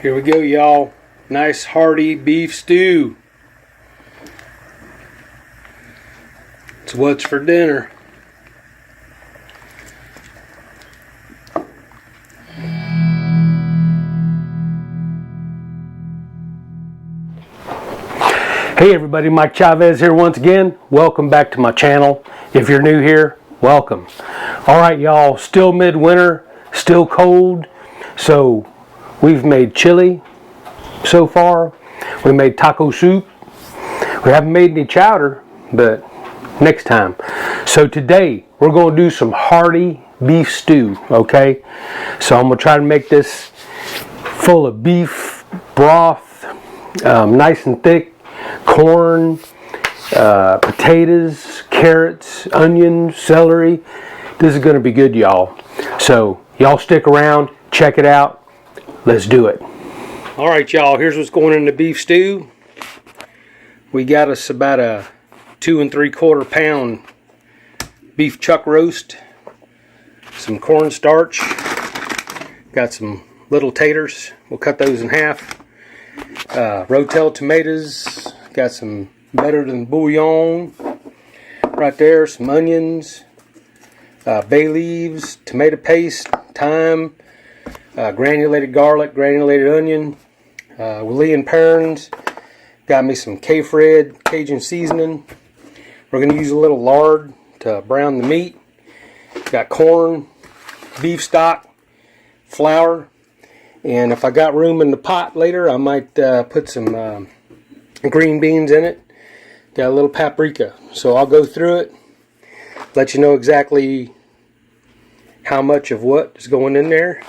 Here we go, y'all. Nice hearty beef stew. It's what's for dinner. Hey everybody, Mike Chavez here once again. Welcome back to my channel. If you're new here, welcome. Alright y'all, still midwinter, still cold. So we've made chili so far. We made taco soup. We haven't made any chowder, but next time. So today we're going to do some hearty beef stew, okay? So I'm going to try to make this full of beef broth, nice and thick. Corn, potatoes, carrots, onions, celery. This is going to be good, y'all. So y'all stick around, check it out. Let's do it. All right, y'all, here's what's going in the beef stew. We got us about a 2 3/4 pound beef chuck roast, some cornstarch, got some little taters. We'll cut those in half. Rotel tomatoes, got some better than bouillon right there, some onions, bay leaves, tomato paste, thyme, granulated garlic, granulated onion, William Perrins, got me some KFRED Cajun seasoning. We're going to use a little lard to brown the meat. Got corn, beef stock, flour. And if I got room in the pot later, I might put some green beans in it. Got a little paprika. So I'll go through it, let you know exactly how much of what is going in there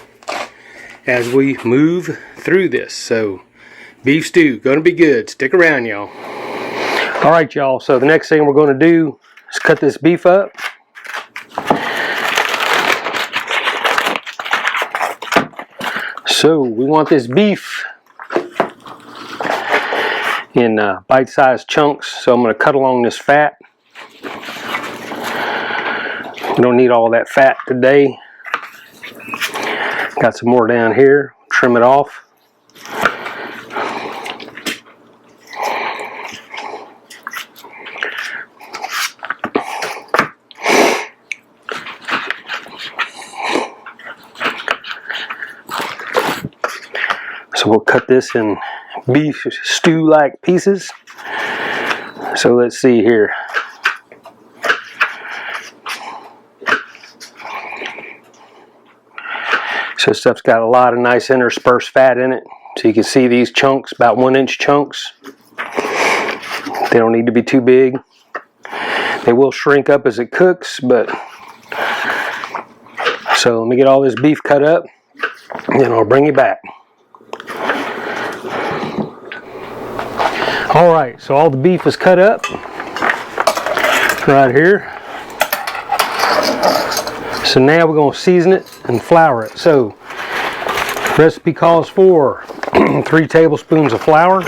as we move through this. So beef stew, gonna be good. Stick around, y'all. All right, y'all. So the next thing we're gonna do is cut this beef up. So we want this beef in bite-sized chunks, so I'm going to cut along this fat. We don't need all that fat today. Got some more down here. Trim it off. So we'll cut this in beef stew-like pieces. So let's see here. So stuff's got a lot of nice interspersed fat in it. So you can see these chunks, about 1-inch chunks. They don't need to be too big. They will shrink up as it cooks, but... So let me get all this beef cut up, and then I'll bring you back. Alright, so all the beef is cut up right here. So now we're going to season it and flour it. So recipe calls for 3 tablespoons of flour.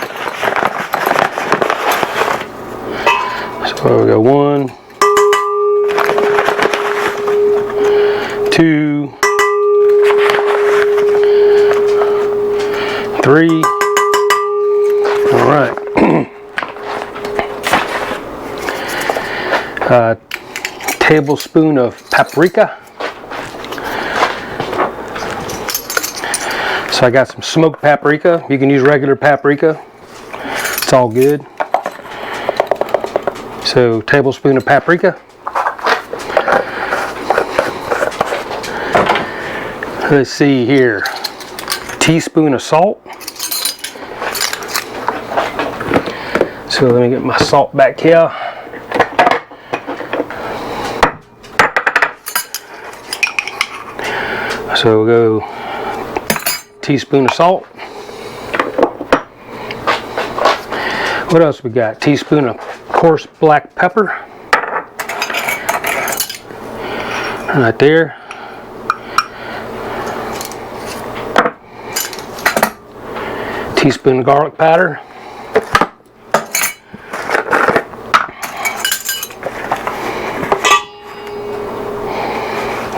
So we go 1, 2, 3. Alright. Tablespoon of paprika. So I got some smoked paprika. You can use regular paprika. It's all good. So tablespoon of paprika. Let's see here. Teaspoon of salt. So let me get my salt back here. So we'll go teaspoon of salt. What else we got? Teaspoon of coarse black pepper. Right there. Teaspoon of garlic powder.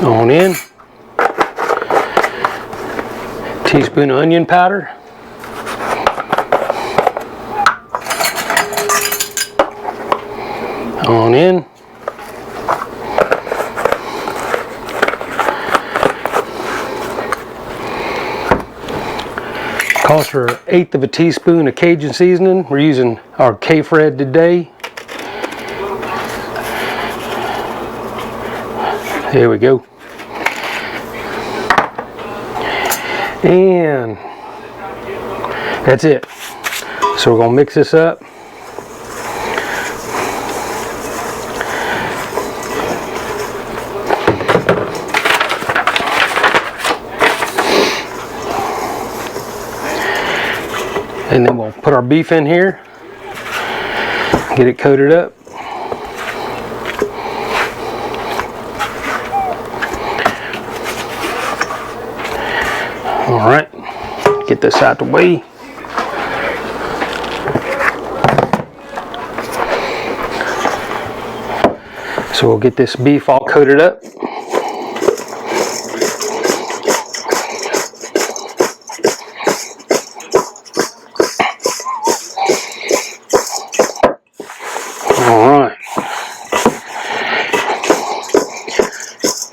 On in. Teaspoon of onion powder. on in. Calls for 1/8 of a teaspoon of Cajun seasoning. We're using our KFRED today. There we go. And that's it. So we're going to mix this up. And then we'll put our beef in here, get it coated up. All right, get this out the way. So we'll get this beef all coated up.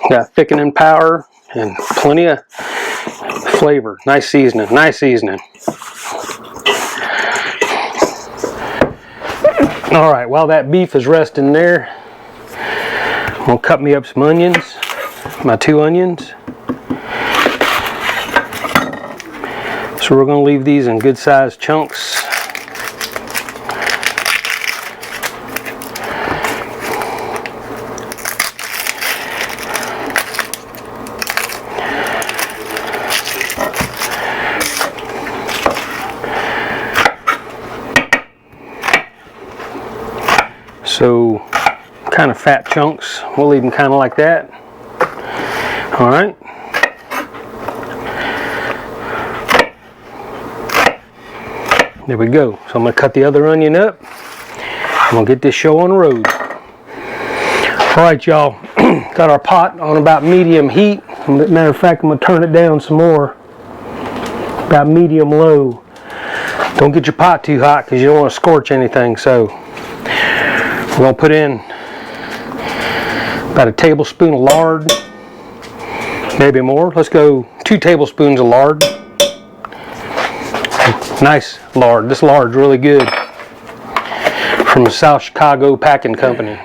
Got thickening power and plenty of flavor. Nice seasoning, nice seasoning. All right, while that beef is resting there, I'm gonna cut me up some onions, my 2 onions. So we're gonna leave these in good sized chunks. So kind of fat chunks, we'll leave them kind of like that. All right. There we go. So I'm going to cut the other onion up. I'm going to get this show on the road. All right, y'all. Got our pot on about medium heat. Matter of fact, I'm going to turn it down some more. About medium low. Don't get your pot too hot because you don't want to scorch anything. So we're going to put in about a tablespoon of lard, maybe more. Let's go 2 tablespoons of lard. Nice lard. This lard's really good. From the South Chicago Packing Company.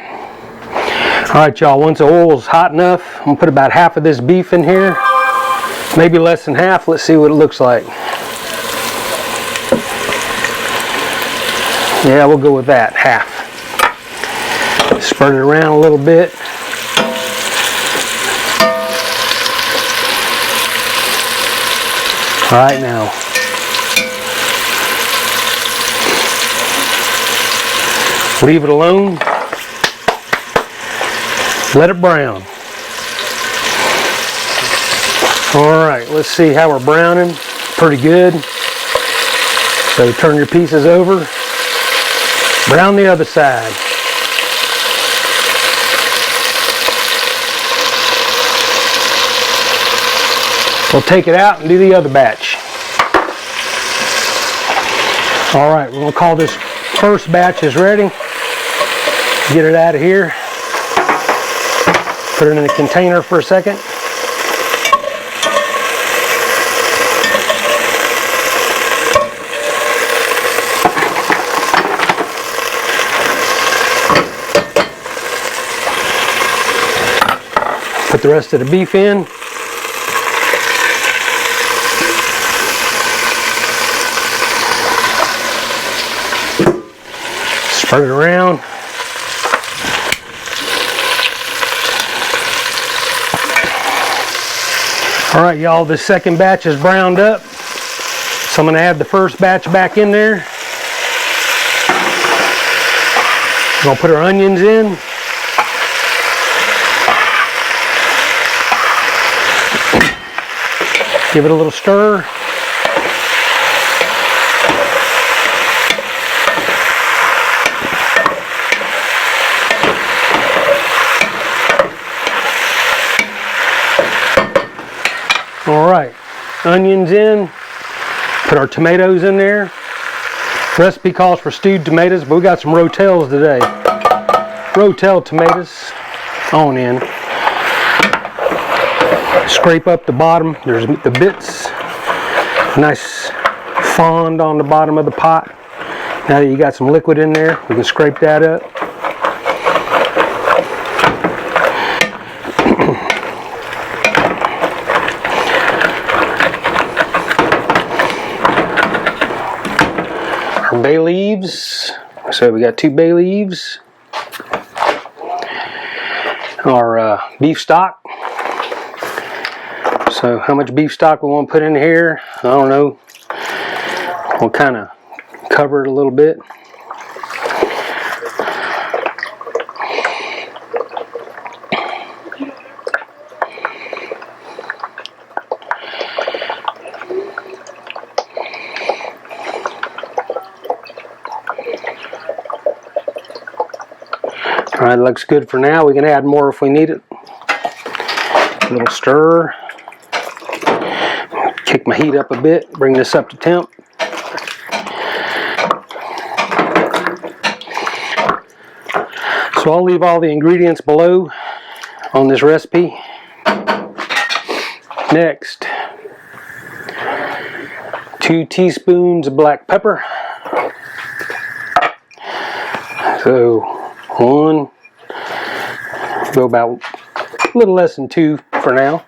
Alright, y'all, once the oil's hot enough, I'm going to put about half of this beef in here. Maybe less than half. Let's see what it looks like. Yeah, we'll go with that, half. Spread it around a little bit. All right, now leave it alone. Let it brown. All right, let's see how we're browning. Pretty good. So turn your pieces over. Brown the other side. We'll take it out and do the other batch. All right, we're gonna call this first batch is ready. Get it out of here. Put it in a container for a second. Put the rest of the beef in. Spread it around. All right, y'all, this second batch is browned up. So I'm gonna add the first batch back in there. We're gonna put our onions in. Give it a little stir. All right, onions in, put our tomatoes in there. Recipe calls for stewed tomatoes, but we got some rotels today. Rotel tomatoes on in. Scrape up the bottom. There's the bits. Nice fond on the bottom of the pot. Now that you got some liquid in there, we can scrape that up. Our bay leaves. So we got 2 bay leaves. Our beef stock. So how much beef stock we want to put in here, I don't know. We'll kind of cover it a little bit. All right, looks good for now. We can add more if we need it. A little stir. Kick my heat up a bit, bring this up to temp. So I'll leave all the ingredients below on this recipe. Next, 2 teaspoons of black pepper. So 1, go about a little less than 2 for now.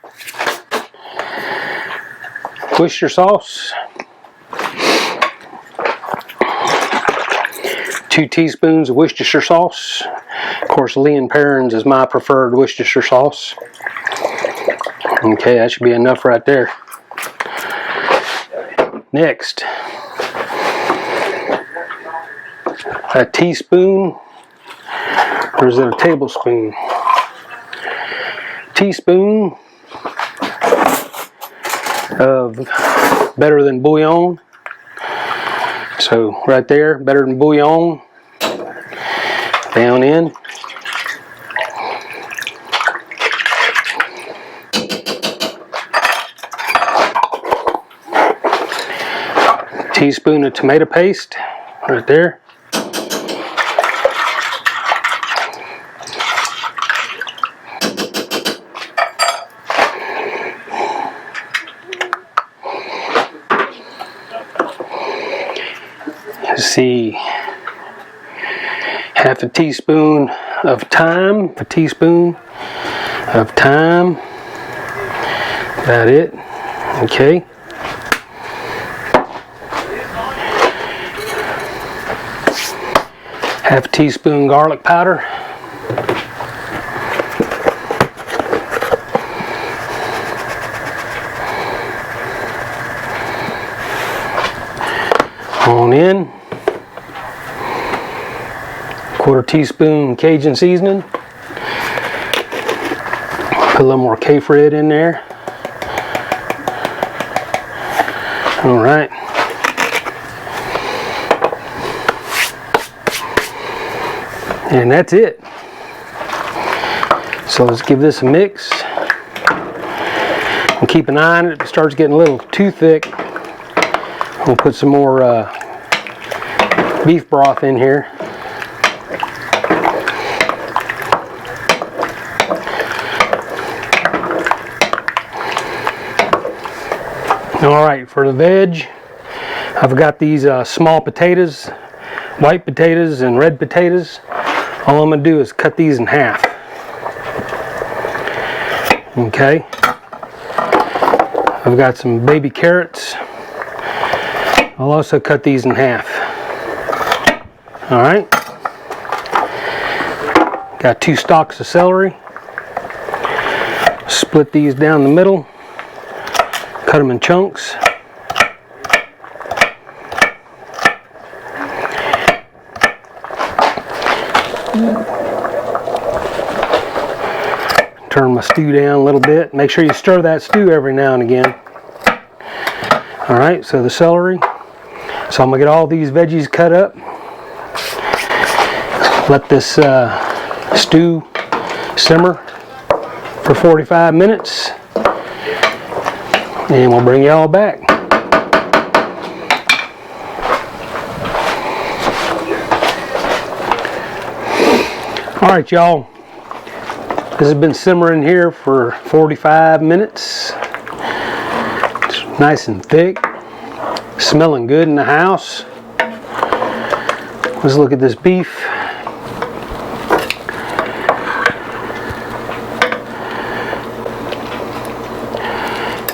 Worcestershire sauce. 2 teaspoons of Worcestershire sauce. Of course, Lee & Perrins is my preferred Worcestershire sauce. Okay, that should be enough right there. Next, a teaspoon, or is it a tablespoon? Teaspoon of Better Than bouillon. So right there, Better Than bouillon. Down in. Teaspoon of tomato paste right there. Let's see, half a teaspoon of thyme, a teaspoon of thyme, about it, okay. Half a teaspoon garlic powder. On in. 1/4 teaspoon Cajun seasoning. Put a little more KFRED in there. All right. And that's it. So let's give this a mix. And keep an eye on it. If it starts getting a little too thick, we'll put some more beef broth in here. Alright, for the veg, I've got these small potatoes, white potatoes and red potatoes. All I'm going to do is cut these in half. Okay. I've got some baby carrots. I'll also cut these in half. Alright. Got 2 stalks of celery. Split these down the middle. Cut them in chunks. Turn my stew down a little bit. Make sure you stir that stew every now and again. Alright, so the celery. So I'm going to get all these veggies cut up. Let this stew simmer for 45 minutes. And we'll bring you all back. Alright y'all, this has been simmering here for 45 minutes. It's nice and thick, smelling good in the house. Let's look at this beef.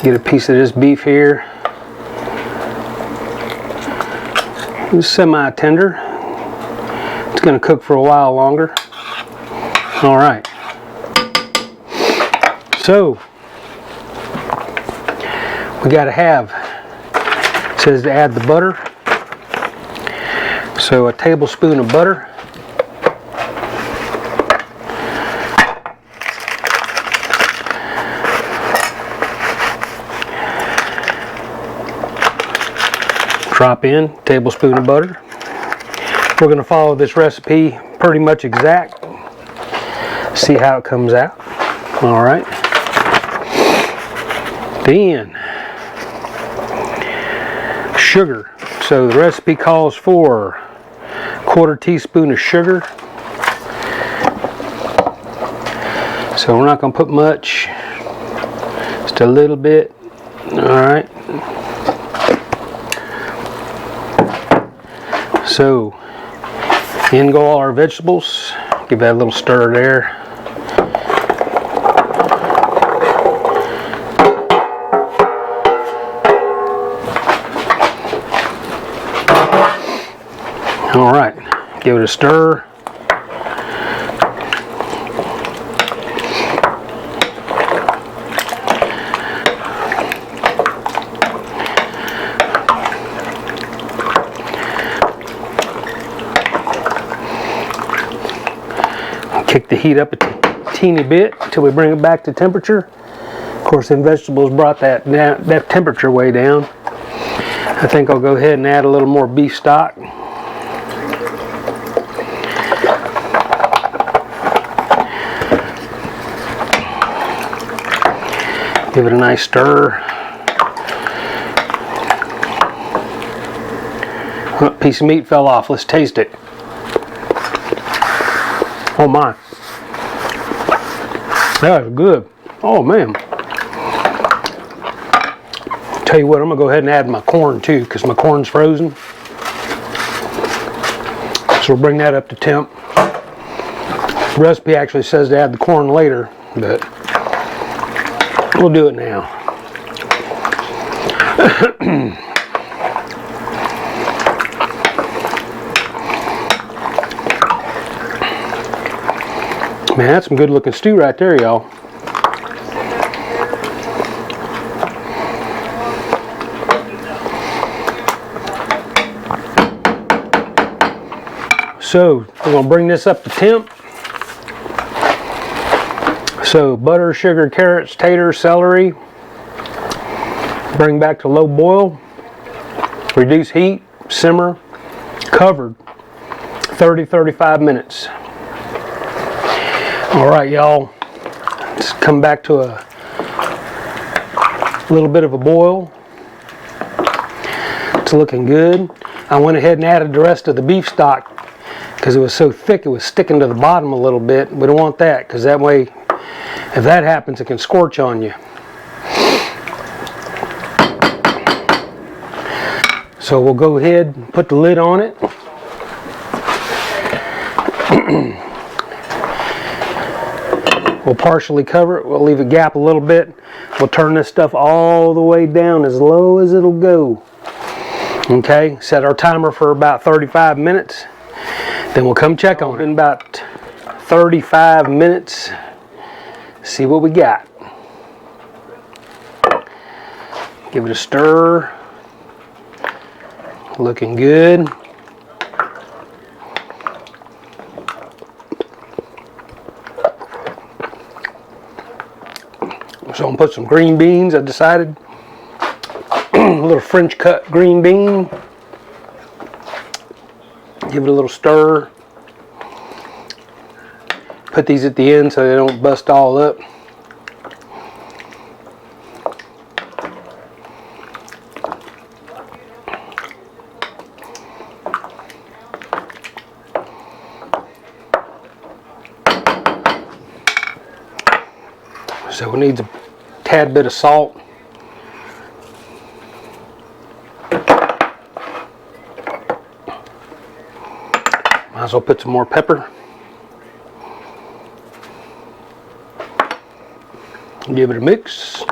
Get a piece of this beef here. It's semi-tender. It's going to cook for a while longer. All right. So we got to have. It says to add the butter. So a tablespoon of butter. Drop in a tablespoon of butter. We're going to follow this recipe pretty much exact. See how it comes out. All right. Then sugar. So the recipe calls for a quarter teaspoon of sugar. So we're not going to put much. Just a little bit. All right. So, in go all our vegetables. Give that a little stir there. All right, give it a stir. Kick the heat up a teeny bit until we bring it back to temperature. Of course, them vegetables brought that temperature way down. I think I'll go ahead and add a little more beef stock. Give it a nice stir. Oh, a piece of meat fell off. Let's taste it. Oh my. That is good. Oh man. Tell you what, I'm going to go ahead and add my corn too, because my corn's frozen. So we'll bring that up to temp. The recipe actually says to add the corn later, but we'll do it now. Man, that's some good looking stew right there, y'all. So, we're going to bring this up to temp. So, butter, sugar, carrots, taters, celery. Bring back to low boil. Reduce heat, simmer, covered 30-35 minutes. Alright y'all, let's come back to a little bit of a boil. It's looking good. I went ahead and added the rest of the beef stock because it was so thick it was sticking to the bottom a little bit. We don't want that, because that way, if that happens, it can scorch on you. So we'll go ahead and put the lid on it. We'll partially cover it. We'll leave a gap a little bit. We'll turn this stuff all the way down as low as it'll go. Okay, set our timer for about 35 minutes. Then we'll come check on it in about 35 minutes. See what we got. Give it a stir. Looking good. So I'm going to put some green beans, I decided. A little French cut green bean. Give it a little stir. Put these at the end so they don't bust all up. So we need a tad bit of salt. Might as well put some more pepper. Give it a mix.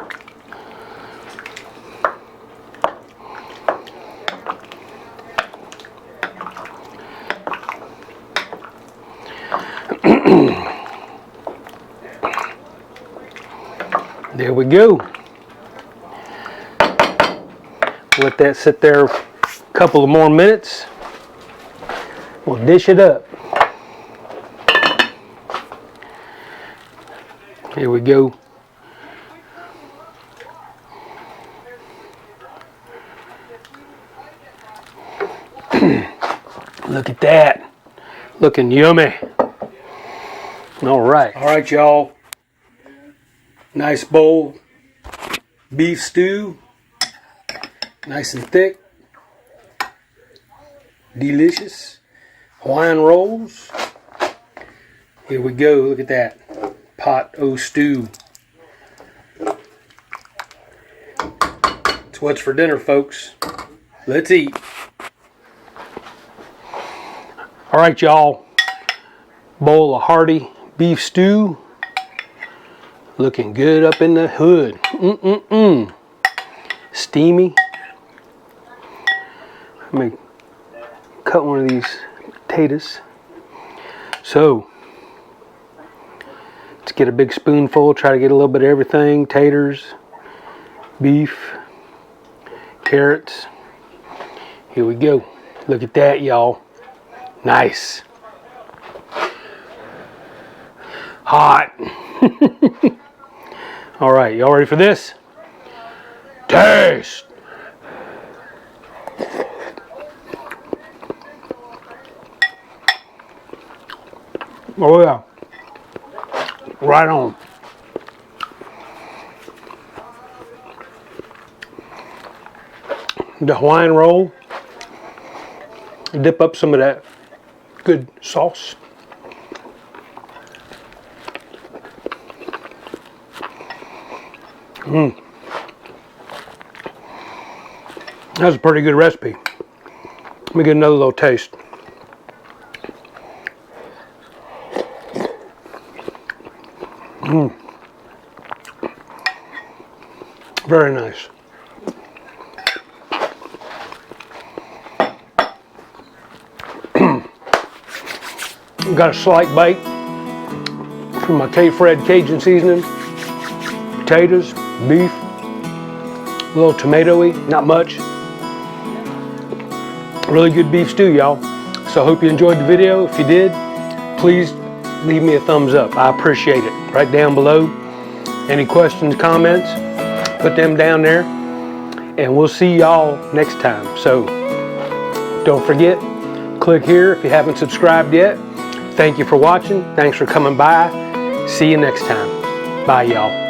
There we go. Let that sit there a couple of more minutes. We'll dish it up. Here we go. Look at that. Looking yummy. All right, y'all. Nice bowl beef stew. Nice and thick. Delicious. Hawaiian rolls. Here we go. Look at that. Pot o' stew. It's what's for dinner, folks. Let's eat. All right, y'all. Bowl of hearty beef stew. Looking good up in the hood. Steamy. Let me cut one of these potatoes. So, let's get a big spoonful. Try to get a little bit of everything. Taters, beef, carrots. Here we go. Look at that, y'all. Nice. Hot. All right, y'all ready for this? Taste. Oh yeah. Right on. The Hawaiian roll. Dip up some of that good sauce. That's a pretty good recipe. Let me get another little taste. Very nice. Got a slight bite from my KFRED Cajun seasoning. Potatoes, beef, a little tomatoey, not much. Really good beef stew, y'all. So I hope you enjoyed the video. If you did, please leave me a thumbs up. I appreciate it. Right down below. Any questions, comments, put them down there. And we'll see y'all next time. So don't forget, click here if you haven't subscribed yet. Thank you for watching. Thanks for coming by. See you next time. Bye, y'all.